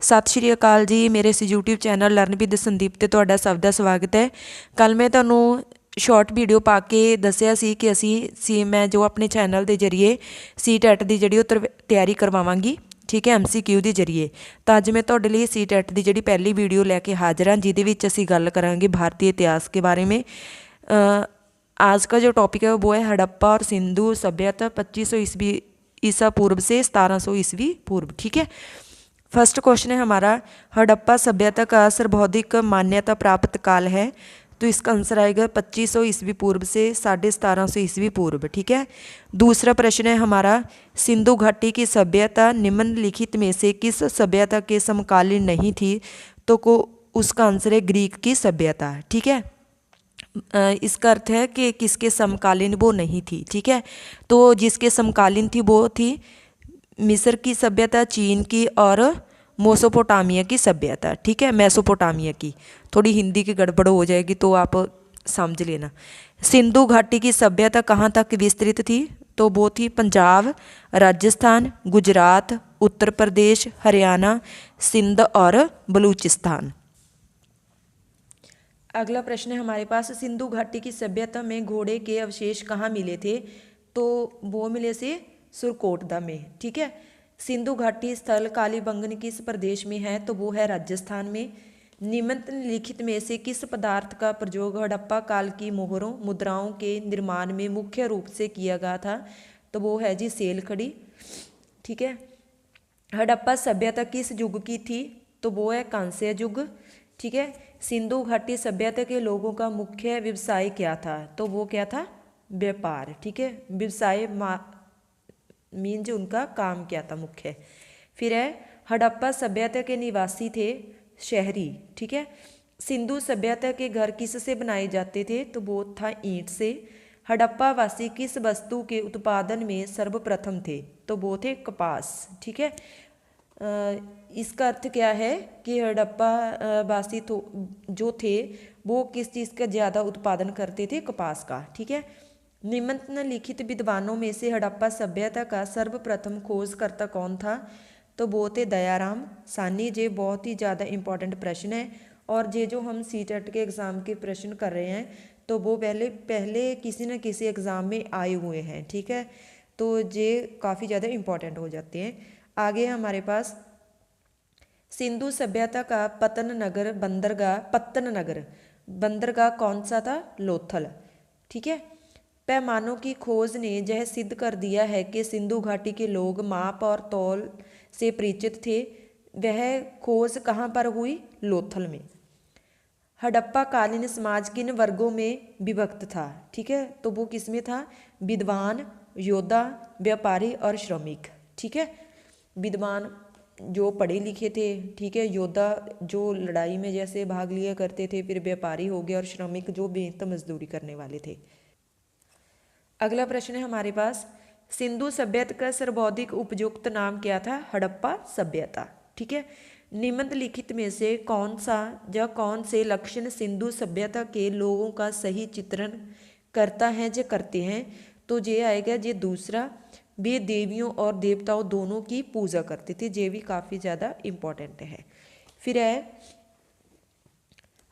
सत श्री अकाल जी। मेरे इस YouTube channel learn with Sandeep ते तुहाडा सब दा स्वागत है। कल मैं तुहानूं शॉर्ट वीडियो पा के दस्सिया सी कि असी मैं जो अपने चैनल के जरिए CTET की जिहड़ी तैयारी करवावांगी, ठीक है, MCQ के जरिए। तो अज मैं तुहाडे लई CTET की जिहड़ी पहली वीडियो लैके हाज़र हाँ, जिहदे विच असी गल करांगे भारतीय इतिहास के बारे में। आज का जो टॉपिक है वो है हड़प्पा और सिंधु सभ्यता 2500 ईस्वी ईसा पूर्व से 1700 ईस्वी पूर्व, ठीक है। फर्स्ट क्वेश्चन है हमारा, हड़प्पा सभ्यता का सर्वोधिक मान्यता प्राप्त काल है, तो इसका आंसर आएगा 2500 ईस्वी पूर्व से 1750 ईस्वी पूर्व, ठीक है। दूसरा प्रश्न है हमारा, सिंधु घाटी की सभ्यता निम्नलिखित में से किस सभ्यता के समकालीन नहीं थी, तो उसका आंसर है ग्रीक की सभ्यता, ठीक है। इसका अर्थ है कि किसके समकालीन वो नहीं थी, ठीक है। तो जिसके समकालीन थी वो थी मिस्र की सभ्यता, चीन की और मेसोपोटामिया की सभ्यता, ठीक है, मेसोपोटामिया की। थोड़ी हिंदी की गड़बड़ हो जाएगी तो आप समझ लेना। सिंधु घाटी की सभ्यता कहाँ तक विस्तृत थी, तो वो थी पंजाब, राजस्थान, गुजरात, उत्तर प्रदेश, हरियाणा, सिंध और बलूचिस्तान। अगला प्रश्न है हमारे पास, सिंधु घाटी की सभ्यता में घोड़े के अवशेष कहाँ मिले थे, तो वो मिले से सुरकोटदा में, ठीक है। सिंधु घाटी स्थल कालीबंगन किस प्रदेश में है, तो वो है राजस्थान में। निम्नलिखित में से किस पदार्थ का प्रयोग हड़प्पा काल की मोहरों मुद्राओं के निर्माण में मुख्य रूप से किया गया था, तो वो है जी सेल खड़ी, ठीक है। हड़प्पा सभ्यता किस युग की थी, तो वो है कांस्य युग, ठीक है। सिंधु घाटी सभ्यता के लोगों का मुख्य व्यवसाय क्या था, तो वो क्या था, व्यापार, ठीक है। व्यवसाय मीन्स उनका काम क्या था मुख्य। फिर है हड़प्पा सभ्यता के निवासी थे शहरी, ठीक है। सिंधु सभ्यता के घर किस से बनाए जाते थे, तो वो था ईंट से। हड़प्पा वासी किस वस्तु के उत्पादन में सर्वप्रथम थे, तो वो थे कपास, ठीक है। इसका अर्थ क्या है कि हड़प्पा वासी जो थे वो किस चीज़ का ज़्यादा उत्पादन करते थे, कपास का, ठीक है। निम्नलिखित विद्वानों में से हड़प्पा सभ्यता का सर्वप्रथम खोजकर्ता कौन था, तो वो थे दयाराम सानी। ये बहुत ही ज़्यादा इंपॉर्टेंट प्रश्न है और ये जो हम CTET के एग्ज़ाम के प्रश्न कर रहे हैं तो वो पहले किसी न किसी एग्ज़ाम में आए हुए हैं, ठीक है। तो ये काफ़ी ज़्यादा इंपॉर्टेंट हो जाते हैं। आगे हमारे पास सिंधु सभ्यता का पत्तन नगर बंदरगाह कौन सा था, लोथल, ठीक है। पैमानों की खोज ने यह सिद्ध कर दिया है कि सिंधु घाटी के लोग माप और तौल से परिचित थे। वह खोज कहाँ पर हुई, लोथल में। हड़प्पा कालीन समाज किन वर्गों में विभक्त था, ठीक है, तो वो किस में था, विद्वान, योद्धा, व्यापारी और श्रमिक, ठीक है। विद्वान जो पढ़े लिखे थे, ठीक है, योद्धा जो लड़ाई में जैसे भाग लिया करते थे, फिर व्यापारी हो गए और श्रमिक जो बेहद मजदूरी करने वाले थे। अगला प्रश्न है हमारे पास, सिंधु सभ्यता का सर्वाधिक उपयुक्त नाम क्या था, हड़प्पा सभ्यता, ठीक है। निम्नलिखित में से कौन सा या कौन से लक्षण सिंधु सभ्यता के लोगों का सही चित्रण करता है या करते हैं, तो ये आएगा ये दूसरा, वे देवियों और देवताओं दोनों की पूजा करते थे। ये भी काफ़ी ज़्यादा इम्पोर्टेंट है। फिर है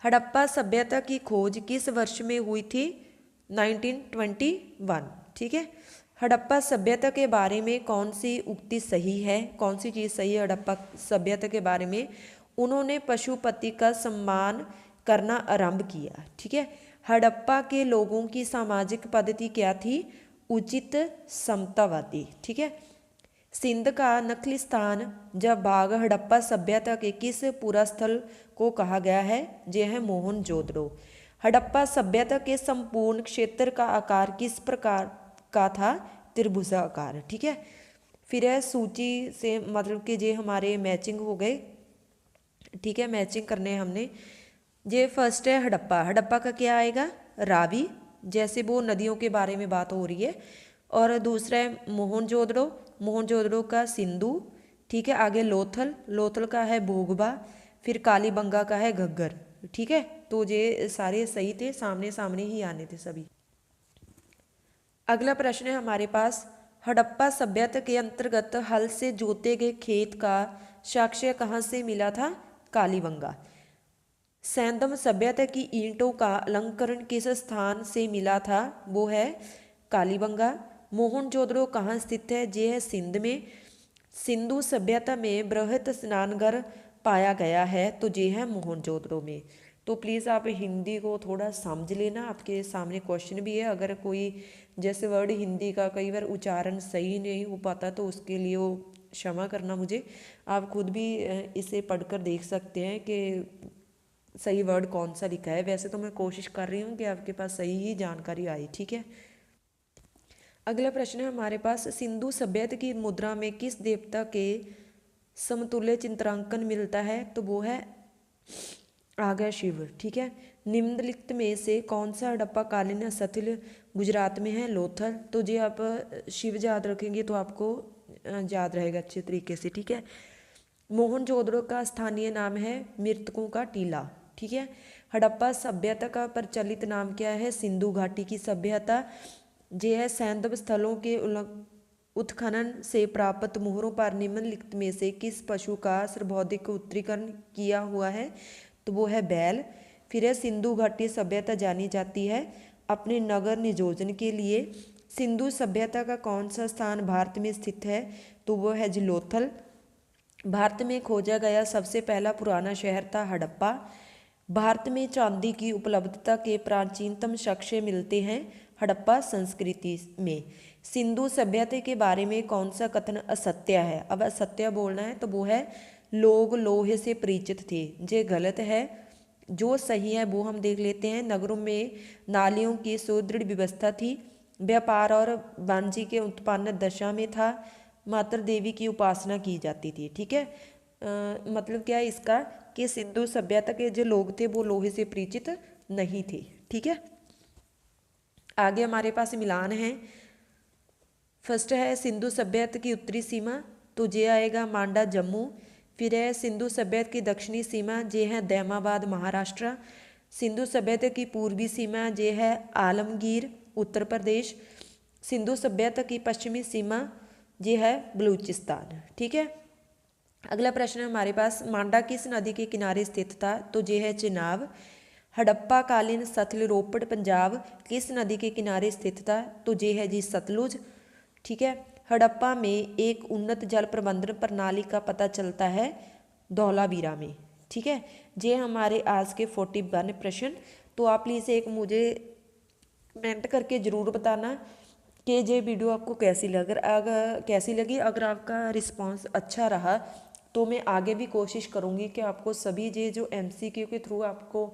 हड़प्पा सभ्यता की खोज किस वर्ष में हुई थी, 1921, ठीक है। हड़प्पा सभ्यता के बारे में कौन सी उक्ति सही है, कौन सी चीज़ सही है हड़प्पा सभ्यता के बारे में, उन्होंने पशुपति का सम्मान करना आरंभ किया, ठीक है। हड़प्पा के लोगों की सामाजिक पद्धति क्या थी, उचित समतावादी, ठीक है। सिंध का नखलिस्तान जब भाग हड़प्पा सभ्यता के किस पूरा स्थल को कहा गया है, यह है मोहनजोदड़ो। हड़प्पा सभ्यता के संपूर्ण क्षेत्र का आकार किस प्रकार का था, त्रिभुजाकार, ठीक है। फिर है सूची से मतलब कि ये हमारे मैचिंग हो गए, ठीक है, मैचिंग करने हैं हमने। ये फर्स्ट है हड़प्पा, हड़प्पा का क्या आएगा, रावी, जैसे वो नदियों के बारे में बात हो रही है। और दूसरा है मोहनजोदड़ो, मोहनजोदड़ो का सिंधु, ठीक है। आगे लोथल, लोथल का है भोगबा, फिर कालीबंगा का है घग्गर, ठीक है। तो ये सारे सही थे, सामने सामने ही आने थे सभी। अगला प्रश्न है हमारे पास, हड़प्पा सभ्यता के अंतर्गत हल से जोते गए खेत का साक्ष्य कहाँ से मिला था? कालीबंगा। सैंधव सभ्यता की ईंटों का अलंकरण किस स्थान से मिला था? वो है कालीबंगा। मोहनजोदड़ो कहाँ स्थित है? ये है सिंध में। सिंधु सभ्यता में बृहत स्नानघर पाया गया है, तो ये है मोहनजोदड़ो में। तो प्लीज़ आप हिंदी को थोड़ा समझ लेना, आपके सामने क्वेश्चन भी है। अगर कोई जैसे वर्ड हिंदी का कई बार उच्चारण सही नहीं हो पाता तो उसके लिए वो क्षमा करना मुझे। आप खुद भी इसे पढ़कर देख सकते हैं कि सही वर्ड कौन सा लिखा है। वैसे तो मैं कोशिश कर रही हूँ कि आपके पास सही ही जानकारी आए, ठीक है। अगला प्रश्न है हमारे पास, सिंधु सभ्यता की मुद्रा में किस देवता के समतुल्य चित्रांकन मिलता है? तो वो है आ गया शिव, ठीक है। निम्नलिखित में से कौन सा हड़प्पा कालीन स्थल गुजरात में है? लोथल। तो जी आप शिव याद रखेंगे तो आपको याद रहेगा अच्छे तरीके से, ठीक है। मोहनजोदड़ो का स्थानीय नाम है मृतकों का टीला, ठीक है। हड़प्पा सभ्यता का प्रचलित नाम क्या है? सिंधु घाटी की सभ्यता। ये है सैंधव स्थलों के उत्खनन से प्राप्त मोहरों पर निम्नलिखित में से किस पशु का सर्वाधिक उत्तरीकरण किया हुआ है? तो वो है बैल। फिर है सिंधु घाटी सभ्यता जानी जाती है अपने नगर नियोजन के लिए। सिंधु सभ्यता का कौन सा स्थान भारत में स्थित है? तो वो है लोथल। भारत में खोजा गया सबसे पहला पुराना शहर था हड़प्पा। भारत में चांदी की उपलब्धता के प्राचीनतम साक्ष्य मिलते हैं हड़प्पा संस्कृति में। सिंधु सभ्यता के बारे में कौन सा कथन असत्य है? अब असत्य बोलना है तो वो है लोग लोहे से परिचित थे, ये गलत है। जो सही है वो हम देख लेते हैं। नगरों में नालियों की सुदृढ़ व्यवस्था थी, व्यापार और वाणिज्य के उत्पन्न दशा में था, मातृ देवी की उपासना की जाती थी, ठीक है। मतलब क्या है इसका कि सिंधु सभ्यता के जो लोग थे वो लोहे से परिचित नहीं थे, ठीक है। आगे हमारे पास मिलान है। फर्स्ट है सिंधु सभ्यता की उत्तरी सीमा, तो ये आएगा मांडा जम्मू। फिर है सिंधु सभ्यता की दक्षिणी सीमा, ये है दैमाबाद महाराष्ट्र। सिंधु सभ्यता की पूर्वी सीमा ये है आलमगीर उत्तर प्रदेश। सिंधु सभ्यता की पश्चिमी सीमा ये है बलूचिस्तान, ठीक है। अगला प्रश्न है हमारे पास, मांडा किस नदी के किनारे स्थित था? तो ये है चिनाब। हड़प्पा कालीन स्थल रोपड़ पंजाब किस नदी के किनारे स्थित था? तो ये है जी सतलुज, ठीक है। हड़प्पा में एक उन्नत जल प्रबंधन प्रणाली का पता चलता है धौलावीरा में, ठीक है। ये हमारे आज के 41 प्रश्न। तो आप प्लीज़ एक मुझे कमेंट करके ज़रूर बताना कि ये वीडियो आपको कैसी लगी। अगर आपका रिस्पांस अच्छा रहा तो मैं आगे भी कोशिश करूँगी कि आपको सभी ये जो MCQ के थ्रू आपको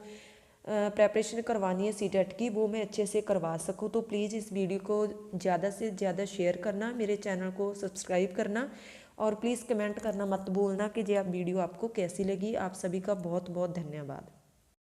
प्रेपरेशन करवानी है सीटेट की वो मैं अच्छे से करवा सकूँ। तो प्लीज़ इस वीडियो को ज़्यादा से ज़्यादा शेयर करना, मेरे चैनल को सब्सक्राइब करना और प्लीज़ कमेंट करना मत भूलना कि ये आप वीडियो आपको कैसी लगी। आप सभी का बहुत बहुत धन्यवाद।